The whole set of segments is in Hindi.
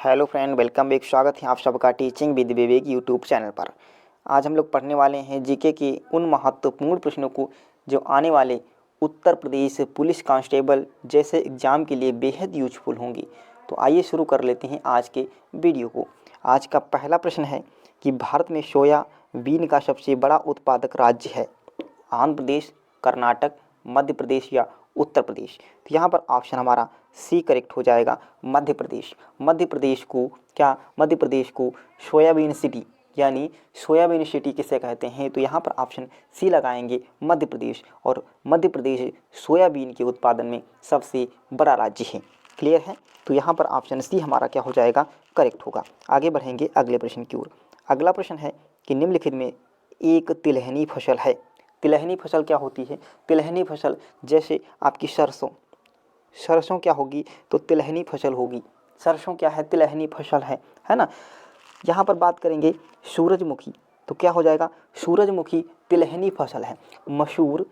Hello friend, welcome back. स्वागत है आप सबका teaching with Vivek YouTube channel पर। आज हम लोग पढ़ने वाले हैं जीके के उन महत्वपूर्ण प्रश्नों को जो आने वाले उत्तर प्रदेश पुलिस कांस्टेबल जैसे एग्ज़ाम के लिए बेहद यूजफुल होंगी। तो आइए शुरू कर लेते हैं आज के वीडियो को। आज का पहला प्रश्न है कि भारत में सोयाबीन का सबसे बड़ा उत्पादक राज्य है आंध्र प्रदेश, कर्नाटक, मध्य प्रदेश या उत्तर प्रदेश। तो यहाँ पर ऑप्शन हमारा सी करेक्ट हो जाएगा, मध्य प्रदेश। मध्य प्रदेश को सोयाबीन सिटी यानी सोयाबीन सिटी किसे कहते हैं, तो यहाँ पर ऑप्शन सी लगाएंगे, मध्य प्रदेश। और मध्य प्रदेश सोयाबीन के उत्पादन में सबसे बड़ा राज्य है। क्लियर है? तो यहाँ पर ऑप्शन सी हमारा क्या हो जाएगा, करेक्ट होगा। आगे बढ़ेंगे अगले प्रश्न की ओर। अगला प्रश्न है कि निम्नलिखित में एक तिलहनी फसल है। तिलहनी फसल क्या होती है? तिलहनी फसल जैसे आपकी सरसों क्या होगी, तो तिलहनी फसल होगी। सरसों क्या है? तिलहनी फसल है ना। यहाँ पर बात करेंगे सूरजमुखी, तो क्या हो जाएगा, सूरजमुखी तिलहनी फसल है। मसूर,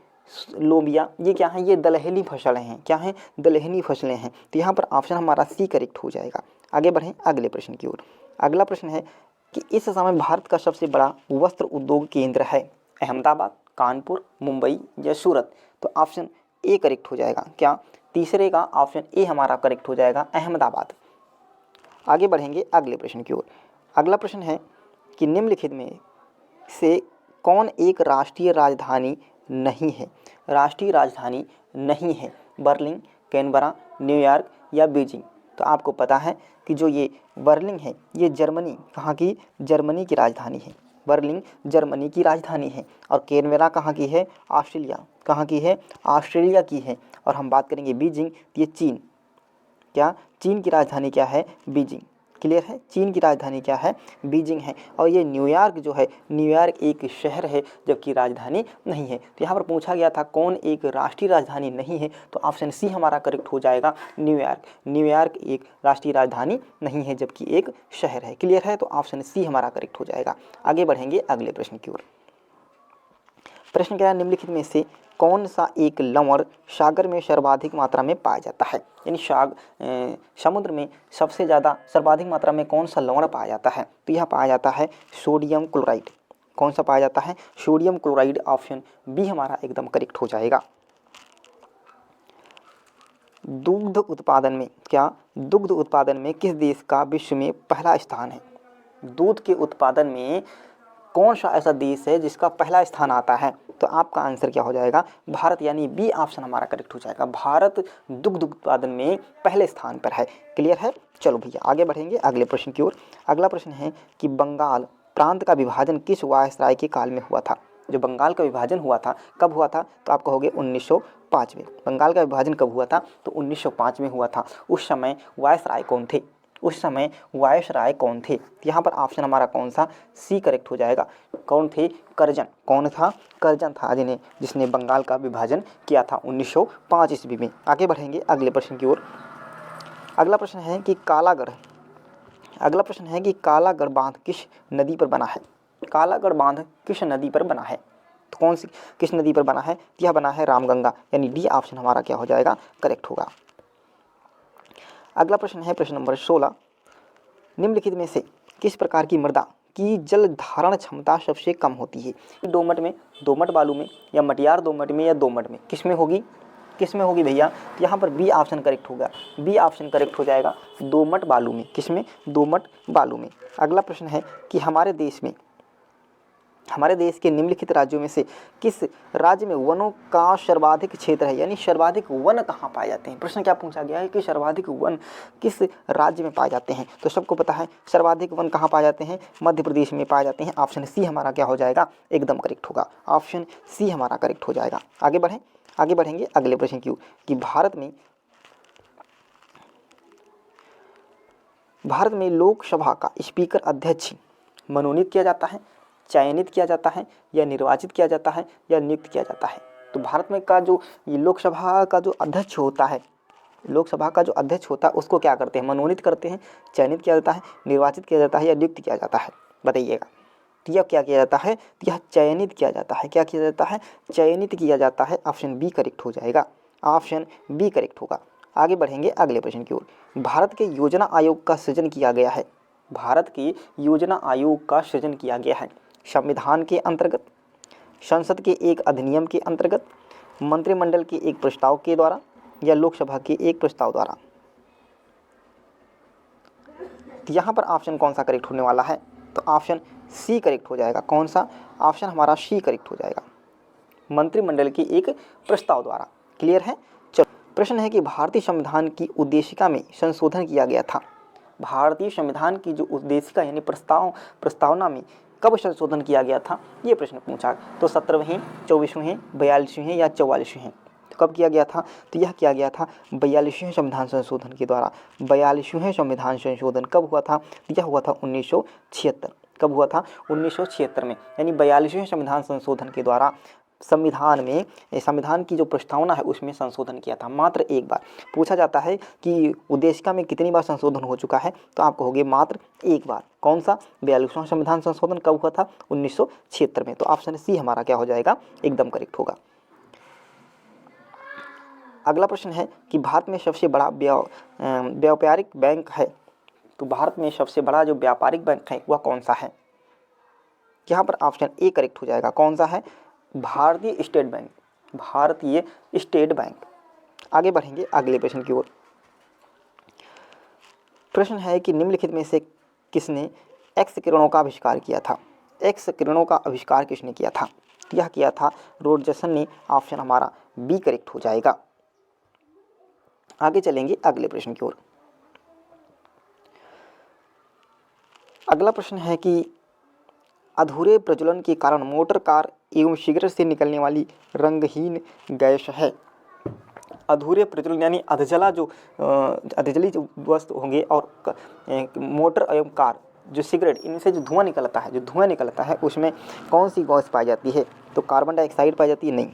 लोबिया, ये क्या है, ये दलहनी फसलें हैं। क्या हैं? दलहनी फसलें हैं। तो यहाँ पर ऑप्शन हमारा सी करेक्ट हो जाएगा। आगे बढ़ें अगले प्रश्न की ओर। अगला प्रश्न है कि इस समय भारत का सबसे बड़ा वस्त्र उद्योग केंद्र है अहमदाबाद, कानपुर, मुंबई या सूरत। तो ऑप्शन ए करेक्ट हो जाएगा। क्या? तीसरे का ऑप्शन ए हमारा करेक्ट हो जाएगा, अहमदाबाद। आगे बढ़ेंगे अगले प्रश्न की ओर। अगला प्रश्न है कि निम्नलिखित में से कौन एक राष्ट्रीय राजधानी नहीं है? राष्ट्रीय राजधानी नहीं है बर्लिन, कैनबरा, न्यूयॉर्क या बीजिंग। तो आपको पता है कि जो ये बर्लिन है ये जर्मनी, कहाँ की? जर्मनी की राजधानी है। बर्लिन जर्मनी की राजधानी है। और कैनबरा कहाँ की है? ऑस्ट्रेलिया। कहाँ की है? ऑस्ट्रेलिया की है। और हम बात करेंगे बीजिंग, ये चीन। क्या? चीन की राजधानी क्या है? बीजिंग। क्लियर है? चीन की राजधानी क्या है? बीजिंग है। और ये न्यूयॉर्क जो है, न्यूयॉर्क एक शहर है जबकि राजधानी नहीं है। तो यहाँ पर पूछा गया था कौन एक राष्ट्रीय राजधानी नहीं है, तो ऑप्शन सी हमारा करेक्ट हो जाएगा, न्यूयॉर्क। न्यूयॉर्क एक राष्ट्रीय राजधानी नहीं है जबकि एक शहर है। क्लियर है? तो ऑप्शन सी हमारा करेक्ट हो जाएगा। आगे बढ़ेंगे अगले प्रश्न की ओर। प्रश्न क्या है, निम्नलिखित में से कौन सा एक लवण सागर में सर्वाधिक मात्रा में पाया जाता है? यानी समुद्र में सबसे ज़्यादा सर्वाधिक मात्रा में कौन सा लवण पाया जाता है? तो यह पाया जाता है सोडियम क्लोराइड। कौन सा पाया जाता है? Sodium chloride. ऑप्शन बी हमारा एकदम करेक्ट हो जाएगा। दुग्ध उत्पादन में, क्या दुग्ध उत्पादन में किस देश का विश्व में पहला स्थान है? दूध के उत्पादन में कौन सा ऐसा देश है जिसका पहला स्थान आता है? तो आपका आंसर क्या हो जाएगा? भारत, यानी बी ऑप्शन हमारा करेक्ट हो जाएगा। भारत दुग्ध उत्पादन में पहले स्थान पर है। क्लियर है? चलो भैया आगे बढ़ेंगे अगले प्रश्न की ओर। अगला प्रश्न है कि बंगाल प्रांत का विभाजन किस वायसराय के काल में हुआ था? जो बंगाल का विभाजन हुआ था, कब हुआ था? तो आप कहोगे 1905 में। बंगाल का विभाजन कब हुआ था? तो 1905 में हुआ था। उस समय वायसराय कौन थे? उस समय वायसराय कौन थे? यहाँ पर ऑप्शन हमारा कौन सा? सी करेक्ट हो जाएगा। कौन थे? करजन। कौन था? करजन था जिसने बंगाल का विभाजन किया था 1905 ईस्वी में। आगे बढ़ेंगे अगले प्रश्न की ओर। अगला प्रश्न है कि कालागढ़ बांध किस नदी पर बना है? कालागढ़ बांध किस नदी पर बना है? तो कौन सी, किस नदी पर बना है? यह बना है रामगंगा, यानी डी ऑप्शन हमारा क्या हो जाएगा? करेक्ट होगा। अगला प्रश्न है प्रश्न नंबर 16। निम्नलिखित में से किस प्रकार की मृदा की जल धारण क्षमता सबसे कम होती है? दोमट में, दोमट बालू में, या मटियार दोमट में, या दोमट में? किस में होगी? किस में होगी भैया? यहाँ पर बी ऑप्शन करेक्ट होगा। बी ऑप्शन करेक्ट हो जाएगा, दोमट बालू में। किस में? दोमट बालू में। अगला प्रश्न है कि हमारे देश के निम्नलिखित राज्यों में से किस राज्य में वनों का सर्वाधिक क्षेत्र है? यानी सर्वाधिक वन कहाँ पाए जाते हैं? प्रश्न क्या पूछा गया है कि सर्वाधिक वन किस राज्य में पाए जाते हैं? तो सबको पता है सर्वाधिक वन कहाँ पाए जाते हैं? मध्य प्रदेश में पाए जाते हैं। ऑप्शन सी हमारा क्या हो जाएगा? एकदम करेक्ट होगा। ऑप्शन सी हमारा करेक्ट हो जाएगा। आगे बढ़ेंगे अगले प्रश्न की ओर कि भारत में लोकसभा का स्पीकर अध्यक्ष मनोनीत किया जाता है, चयनित किया जाता है, या निर्वाचित किया जाता है, या नियुक्त किया जाता है? तो भारत में का जो लोकसभा का जो अध्यक्ष होता है, उसको क्या करते हैं? मनोनीत करते हैं, चयनित किया जाता है, निर्वाचित किया जाता है, या नियुक्त किया जाता है? बताइएगा। तो यह क्या किया जाता है? तो यह चयनित किया जाता है। क्या किया जाता है? चयनित किया जाता है। ऑप्शन बी करेक्ट हो जाएगा। ऑप्शन बी करेक्ट होगा। आगे बढ़ेंगे अगले प्रश्न की ओर। भारत के योजना आयोग का सृजन किया गया है। भारत के योजना आयोग का सृजन किया गया है संविधान के अंतर्गत, संसद के एक अधिनियम के अंतर्गत, मंत्रिमंडल के एक प्रस्ताव के द्वारा या लोकसभा के एक प्रस्ताव द्वारा। यहाँ पर ऑप्शन कौन सा करेक्ट होने वाला है? तो ऑप्शन सी करेक्ट हो जाएगा। कौन सा? ऑप्शन हमारा सी करेक्ट हो जाएगा, मंत्रिमंडल के एक प्रस्ताव द्वारा। क्लियर है? चलो, प्रश्न है कि भारतीय संविधान की उद्देशिका में संशोधन किया गया था। भारतीय संविधान की जो उद्देशिका यानी प्रस्तावना में कब संशोधन किया गया था, ये प्रश्न पूछा। तो 17वें, 24वें, 42वें या 44वें? तो कब किया गया था? तो यह किया गया था 42वें संविधान संशोधन के द्वारा। 42वें संविधान संशोधन कब हुआ था? यह हुआ था 1976। कब हुआ था? 1976 में, यानी 42वें संविधान संशोधन के द्वारा संविधान की जो प्रस्तावना है उसमें संशोधन किया था। मात्र एक बार पूछा जाता है कि उद्देशिका में कितनी बार संशोधन हो चुका है, तो आप कहोगे मात्र एक बार। कौन सा? 42वां संविधान संशोधन कब हुआ था? 1976 में। तो ऑप्शन सी हमारा क्या हो जाएगा? एकदम करेक्ट होगा। अगला प्रश्न है कि भारत में सबसे बड़ा व्यापारिक बैंक है। तो भारत में सबसे बड़ा जो व्यापारिक बैंक है वह कौन सा है? यहाँ पर ऑप्शन ए करेक्ट हो जाएगा। कौन सा है? भारतीय स्टेट बैंक। भारतीय स्टेट बैंक। आगे बढ़ेंगे अगले प्रश्न की ओर। प्रश्न है कि निम्नलिखित में से किसने एक्स किरणों का आविष्कार किया था? एक्स किरणों का आविष्कार किसने किया था? यह किया था रोडजसन ने। ऑप्शन हमारा बी करेक्ट हो जाएगा। आगे चलेंगे अगले प्रश्न की ओर। अगला प्रश्न है कि अधूरे प्रज्वलन के कारण मोटर कार एवं सिगरेट से निकलने वाली रंगहीन गैस है। अधूरे प्रज्वलन यानी अधजली जो वस्तु होंगे और मोटर एवं कार जो सिगरेट, इनसे जो धुआं निकलता है उसमें कौन सी गैस पाई जाती है? तो कार्बन डाइऑक्साइड पाई जाती है? नहीं।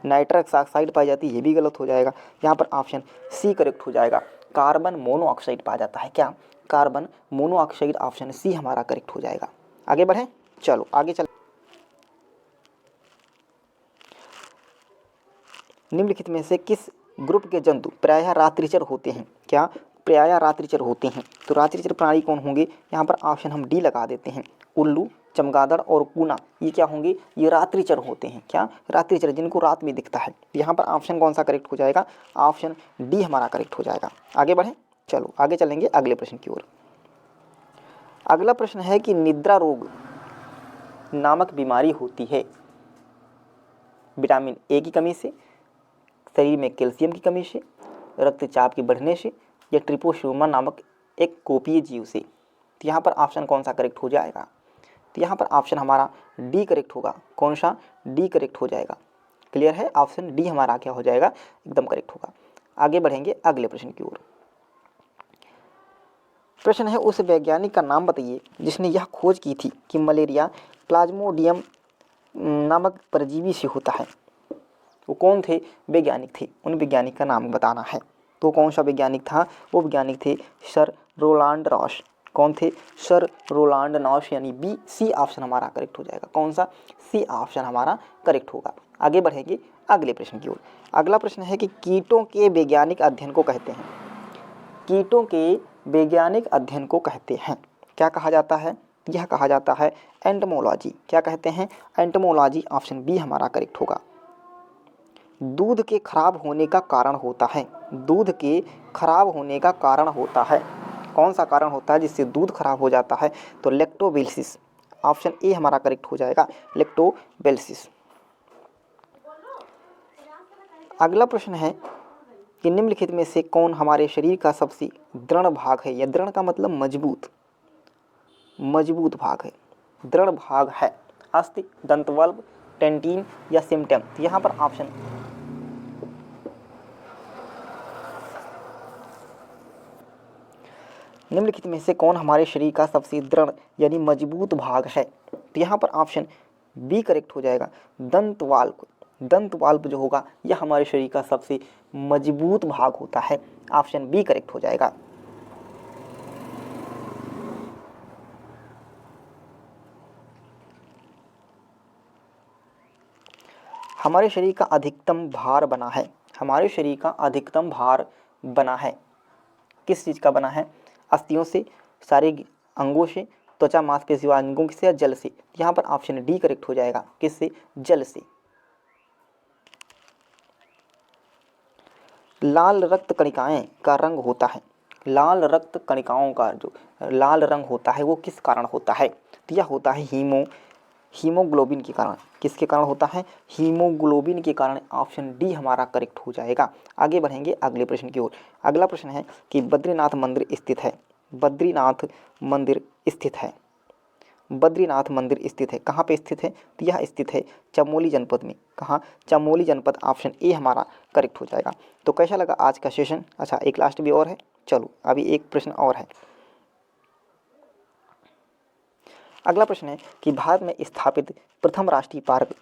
नाइट्रस ऑक्साइड पाई जाती है? ये भी गलत हो जाएगा। यहाँ पर ऑप्शन सी करेक्ट हो जाएगा। कार्बन मोनोऑक्साइड पाया जाता है। क्या? Carbon monoxide. ऑप्शन सी हमारा करेक्ट हो जाएगा। आगे बढ़ें। चलो आगे चल। निम्नलिखित में से किस ग्रुप के जंतु प्रायः रात्रिचर होते हैं? क्या? प्रायः रात्रिचर होते हैं। तो रात्रिचर प्राणी कौन होंगे? यहाँ पर ऑप्शन हम डी लगा देते हैं। उल्लू, चमगादड़ और कूना, ये क्या होंगे? ये रात्रिचर होते हैं। क्या? रात्रिचर, जिनको रात में दिखता है। यहाँ पर ऑप्शन कौन सा करेक्ट हो जाएगा? ऑप्शन डी हमारा करेक्ट हो जाएगा। आगे बढ़ें। चलो आगे चलेंगे अगले प्रश्न की ओर। अगला प्रश्न है कि निद्रा रोग नामक बीमारी होती है विटामिन ए की कमी से, शरीर में कैल्शियम की कमी से, रक्तचाप के बढ़ने से या ट्रिपोसोमा नामक एक कोपीय जीव से। तो यहाँ पर ऑप्शन कौन सा करेक्ट हो जाएगा? तो यहाँ पर ऑप्शन हमारा डी करेक्ट होगा। कौन सा? डी करेक्ट हो जाएगा। क्लियर है? ऑप्शन डी हमारा क्या हो जाएगा? एकदम करेक्ट होगा। आगे बढ़ेंगे अगले प्रश्न की ओर। प्रश्न है उस वैज्ञानिक का नाम बताइए जिसने यह खोज की थी कि मलेरिया प्लाज्मोडियम नामक परजीवी से होता है। वो कौन थे? वैज्ञानिक थे। उन वैज्ञानिक का नाम बताना है। तो कौन सा वैज्ञानिक था? वो वैज्ञानिक थे सर रोलांड रॉस। कौन थे? सर रोलांड रॉस, यानी बी सी ऑप्शन हमारा करेक्ट हो जाएगा। कौन सा? सी ऑप्शन हमारा करेक्ट होगा। आगे बढ़ेंगे अगले प्रश्न की ओर। अगला प्रश्न है कि कीटों के वैज्ञानिक अध्ययन को कहते हैं। कीटों के वैज्ञानिक अध्ययन को कहते हैं, क्या कहा जाता है? यह कहा जाता है एंटोमोलॉजी। क्या कहते हैं? एंटोमोलॉजी। ऑप्शन बी हमारा करेक्ट होगा। दूध के खराब होने का कारण होता है। दूध के खराब होने का कारण होता है। कौन सा कारण होता है जिससे दूध खराब हो जाता है? तो लैक्टोबैसिलस। ऑप्शन ए हमारा करेक्ट हो जाएगा, लैक्टोबैसिलस। अगला प्रश्न है कि निम्नलिखित में से कौन हमारे शरीर का सबसे दृढ़ भाग है? या दृढ़ का मतलब मजबूत, मजबूत भाग है। दृढ़ भाग है अस्थि, दंतवल्भ, टेंटिन या सिम्टम। यहाँ पर ऑप्शन निम्नलिखित में से कौन हमारे शरीर का सबसे दृढ़ यानी मजबूत भाग है? तो यहाँ पर ऑप्शन बी करेक्ट हो जाएगा, दंतवाल्व। दंतवाल्व जो होगा यह हमारे शरीर का सबसे मजबूत भाग होता है। ऑप्शन बी करेक्ट हो जाएगा। हमारे शरीर का अधिकतम भार बना है। हमारे शरीर का अधिकतम भार बना है? किस चीज़ का बना है? अस्थियों से, शारीरिक अंगों से, त्वचा मांसपेशी व अंगों से या जल से? यहाँ पर ऑप्शन डी करेक्ट हो जाएगा। किससे? जल से। लाल रक्त कणिकाएं का रंग होता है, लाल रक्त कणिकाओं का जो लाल रंग होता है वो किस कारण होता है? तो यह होता है हीमोग्लोबिन के कारण। किसके कारण होता है? हीमोग्लोबिन के कारण। ऑप्शन डी हमारा करेक्ट हो जाएगा। आगे बढ़ेंगे अगले प्रश्न की ओर। अगला प्रश्न है कि बद्रीनाथ मंदिर स्थित है, बद्रीनाथ मंदिर स्थित है, बद्रीनाथ मंदिर स्थित है, कहाँ पे स्थित है? तो यह स्थित है चमोली जनपद में। कहाँ? चमोली जनपद। ऑप्शन ए हमारा करेक्ट हो जाएगा। तो कैसा लगा आज का सेशन? अच्छा, एक लास्ट भी और है, चलो अभी एक प्रश्न और है। अगला प्रश्न है कि भारत में स्थापित प्रथम राष्ट्रीय पार्क,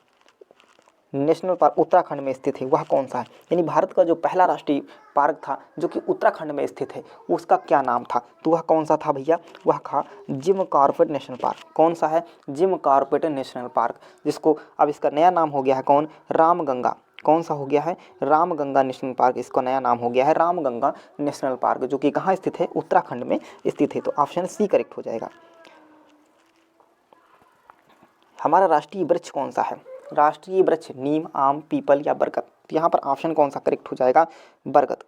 नेशनल पार्क उत्तराखंड में स्थित है, वह कौन सा है? यानी भारत का जो पहला राष्ट्रीय पार्क था जो कि उत्तराखंड में स्थित है, उसका क्या नाम था? तो वह कौन सा था भैया? वह था जिम कॉर्बेट नेशनल पार्क। कौन सा है? जिम कॉर्बेट नेशनल पार्क, जिसको अब इसका नया नाम हो गया है कौन? रामगंगा। कौन सा हो गया है? Ramganga national park. इसका नया नाम हो गया है रामगंगा नेशनल पार्क, जो कि कहाँ स्थित है? उत्तराखंड में स्थित है। तो ऑप्शन सी करेक्ट हो जाएगा। हमारा राष्ट्रीय वृक्ष कौन सा है? राष्ट्रीय वृक्ष नीम, आम, पीपल या बरगद? तो यहाँ पर ऑप्शन कौन सा करेक्ट हो जाएगा? बरगद।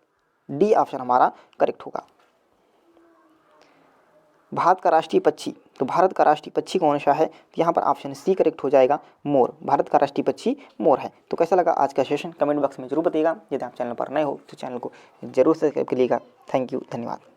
डी ऑप्शन हमारा करेक्ट होगा। भारत का राष्ट्रीय पक्षी, तो भारत का राष्ट्रीय पक्षी कौन सा है? तो यहाँ पर ऑप्शन सी करेक्ट हो जाएगा, मोर। भारत का राष्ट्रीय पक्षी मोर है। तो कैसा लगा आज का सेशन? कमेंट बॉक्स में जरूर बताइएगा। यदि आप चैनल पर नए हो तो चैनल को जरूर सब्सक्राइब करिएगा। थैंक यू, धन्यवाद।